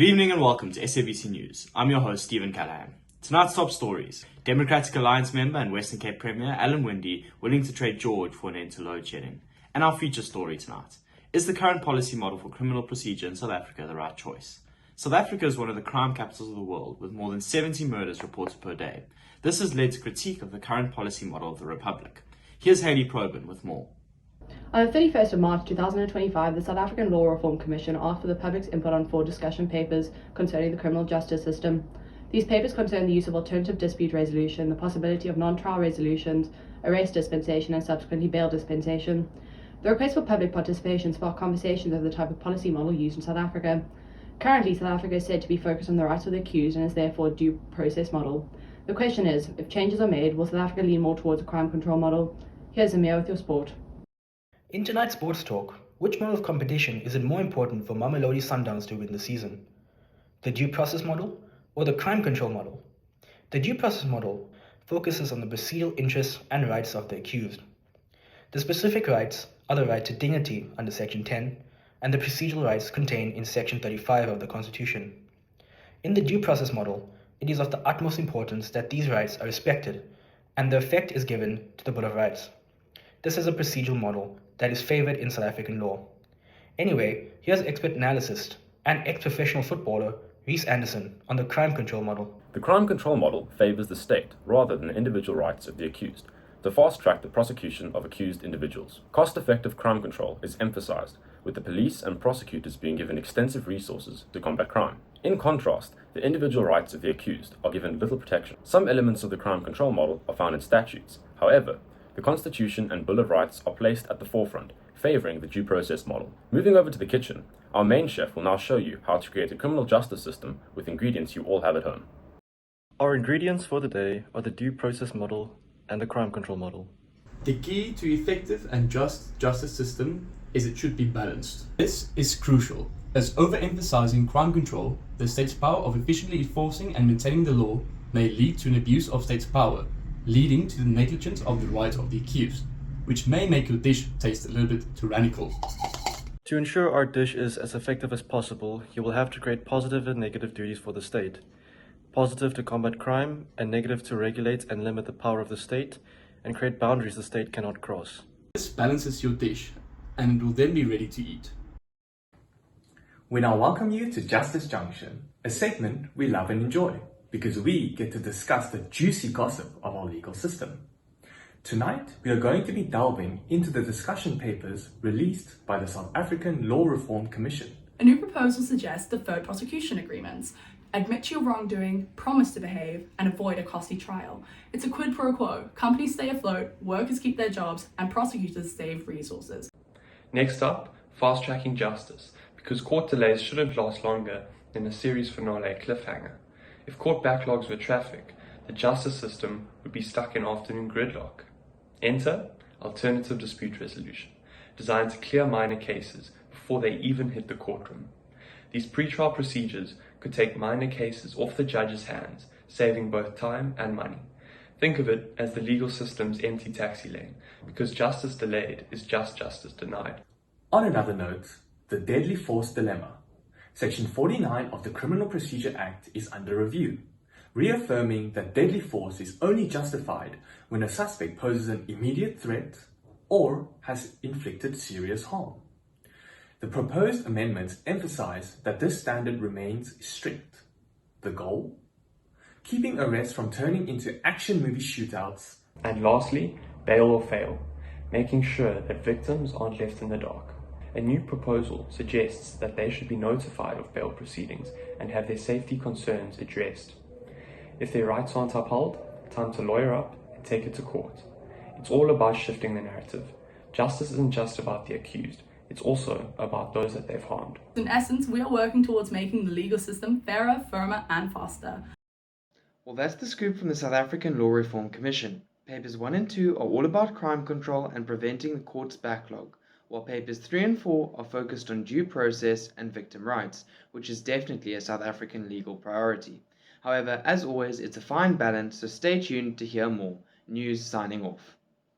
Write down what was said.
Good evening and welcome to SABC News. I'm your host, Stephen Callahan. Tonight's top stories. Democratic Alliance member and Western Cape Premier Alan Winde willing to trade George for an end to load shedding. And our feature story tonight. Is the current policy model for criminal procedure in South Africa the right choice? South Africa is one of the crime capitals of the world, with more than 70 murders reported per day. This has led to critique of the current policy model of the Republic. Here's Hayley Probin with more. On the 31st of March 2025, the South African Law Reform Commission asked for the public's input on 4 discussion papers concerning the criminal justice system. These papers concern the use of alternative dispute resolution, the possibility of non-trial resolutions, arrest dispensation, and subsequently bail dispensation. The request for public participation sparked conversations over the type of policy model used in South Africa. Currently, South Africa is said to be focused on the rights of the accused and is therefore a due process model. The question is, if changes are made, will South Africa lean more towards a crime control model? Here's Amir with your sport. In tonight's sports talk, which model of competition is it more important for Mamelodi Sundowns to win the season? The due process model or the crime control model? The due process model focuses on the procedural interests and rights of the accused. The specific rights are the right to dignity under Section 10 and the procedural rights contained in Section 35 of the Constitution. In the due process model, it is of the utmost importance that these rights are respected and the effect is given to the Bill of Rights. This is a procedural model that is favoured in South African law. Anyway, here's expert analyst and ex-professional footballer Reece Anderson on the crime control model. The crime control model favours the state rather than the individual rights of the accused to fast-track the prosecution of accused individuals. Cost-effective crime control is emphasised, with the police and prosecutors being given extensive resources to combat crime. In contrast, the individual rights of the accused are given little protection. Some elements of the crime control model are found in statutes. However, the Constitution and Bill of Rights are placed at the forefront, favouring the due process model. Moving over to the kitchen, our main chef will now show you how to create a criminal justice system with ingredients you all have at home. Our ingredients for the day are the due process model and the crime control model. The key to effective and just justice system is it should be balanced. This is crucial, as overemphasizing crime control, the state's power of efficiently enforcing and maintaining the law, may lead to an abuse of state's power, leading to the negligence of the rights of the accused, which may make your dish taste a little bit tyrannical. To ensure our dish is as effective as possible, you will have to create positive and negative duties for the state. Positive to combat crime, and negative to regulate and limit the power of the state, and create boundaries the state cannot cross. This balances your dish, and it will then be ready to eat. We now welcome you to Justice Junction, a segment we love and enjoy, because we get to discuss the juicy gossip of our legal system. Tonight, we are going to be delving into the discussion papers released by the South African Law Reform Commission. A new proposal suggests deferred prosecution agreements. Admit to your wrongdoing, promise to behave, and avoid a costly trial. It's a quid pro quo. Companies stay afloat, workers keep their jobs, and prosecutors save resources. Next up, fast-tracking justice, because court delays shouldn't last longer than a series finale cliffhanger. If court backlogs were traffic, the justice system would be stuck in afternoon gridlock. Enter alternative dispute resolution, designed to clear minor cases before they even hit the courtroom. These pretrial procedures could take minor cases off the judge's hands, saving both time and money. Think of it as the legal system's empty taxi lane, because justice delayed is just justice denied. On another note, the deadly force dilemma. Section 49 of the Criminal Procedure Act is under review, reaffirming that deadly force is only justified when a suspect poses an immediate threat or has inflicted serious harm. The proposed amendments emphasize that this standard remains strict. The goal? Keeping arrests from turning into action movie shootouts. And lastly, bail or fail, making sure that victims aren't left in the dark. A new proposal suggests that they should be notified of bail proceedings and have their safety concerns addressed. If their rights aren't upheld, time to lawyer up and take it to court. It's all about shifting the narrative. Justice isn't just about the accused, it's also about those that they've harmed. In essence, we are working towards making the legal system fairer, firmer, and faster. Well, that's the scoop from the South African Law Reform Commission. Papers 1 and 2 are all about crime control and preventing the court's backlog, while papers 3 and 4 are focused on due process and victim rights, which is definitely a South African legal priority. However, as always, it's a fine balance, so stay tuned to hear more. News signing off.